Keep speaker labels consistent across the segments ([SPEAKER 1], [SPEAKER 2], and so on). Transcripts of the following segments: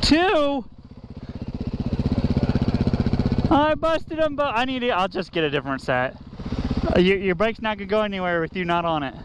[SPEAKER 1] 2? I busted them, but I need it. I'll just get a different set. Your bike's not gonna go anywhere with you not on it.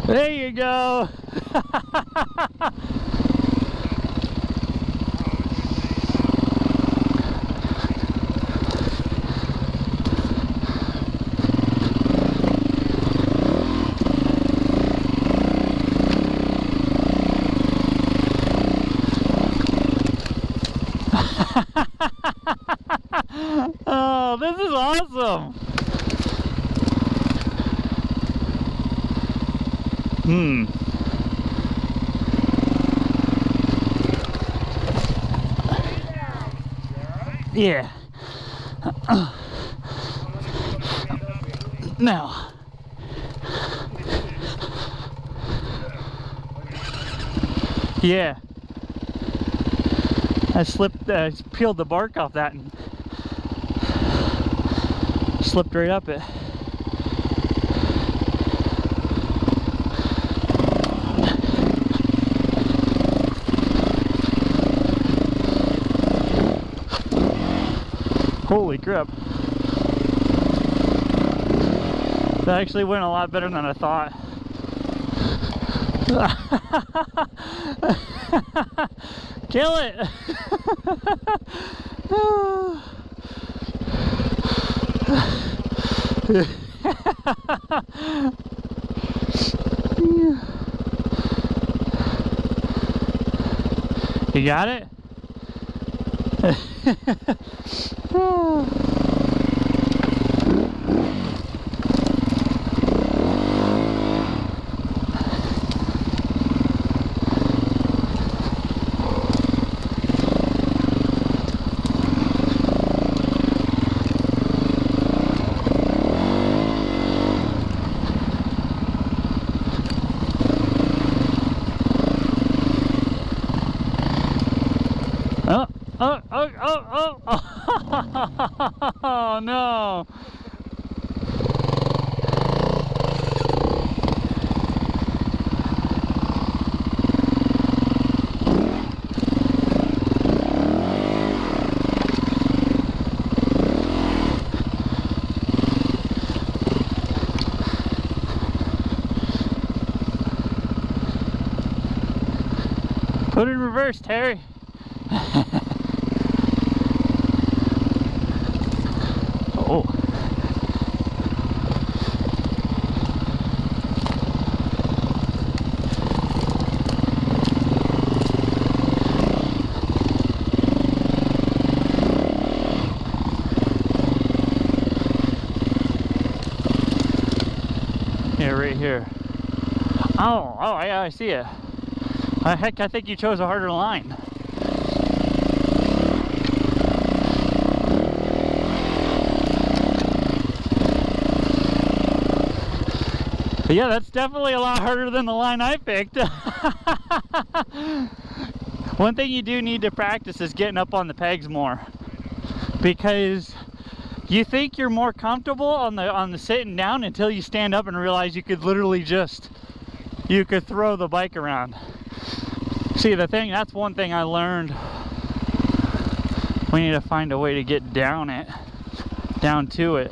[SPEAKER 1] There you go. Oh, this is awesome. Yeah. Now. Yeah. I slipped, peeled the bark off that and slipped right up it. Holy crap. That actually went a lot better than I thought. Kill it! You got it? Oh no. Put it in reverse, Terry. Oh. Yeah, right here. Oh, yeah, I see it. Heck, I think you chose a harder line. But yeah, that's definitely a lot harder than the line I picked. One thing you do need to practice is getting up on the pegs more, because you think you're more comfortable on the sitting down until you stand up and realize you could literally you could throw the bike around. See, that's one thing I learned. We need to find a way to get down to it.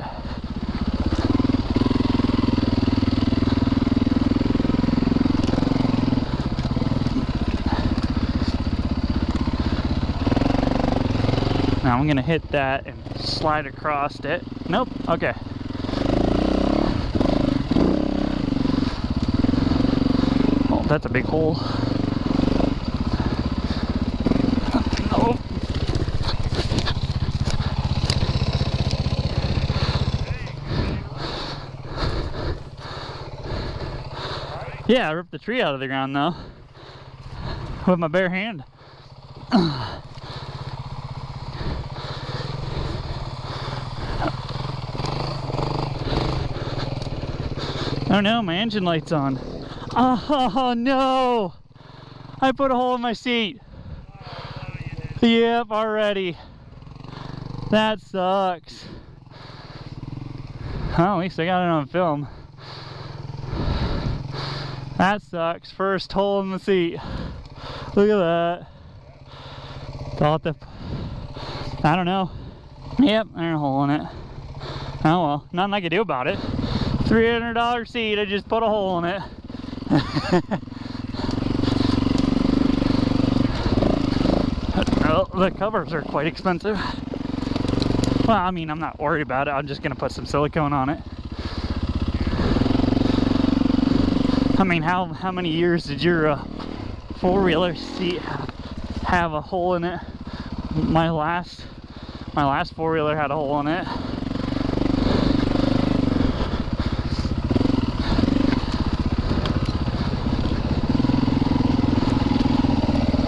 [SPEAKER 1] Now I'm gonna hit that and slide across it. Nope, okay. Oh, that's a big hole. Oh. Yeah, I ripped the tree out of the ground though. With my bare hand. Oh no, my engine light's on. Oh no! I put a hole in my seat. Yep, already. That sucks. Well, at least I got it on film. That sucks. First hole in the seat. Look at that. Thought the... I don't know. Yep, there's a hole in it. Oh well, nothing I can do about it. $300 seat, I just put a hole in it. Well, the covers are quite expensive. Well, I mean, I'm not worried about it. I'm just gonna put some silicone on it. I mean, how many years did your four-wheeler seat have a hole in it? My last four-wheeler had a hole in it.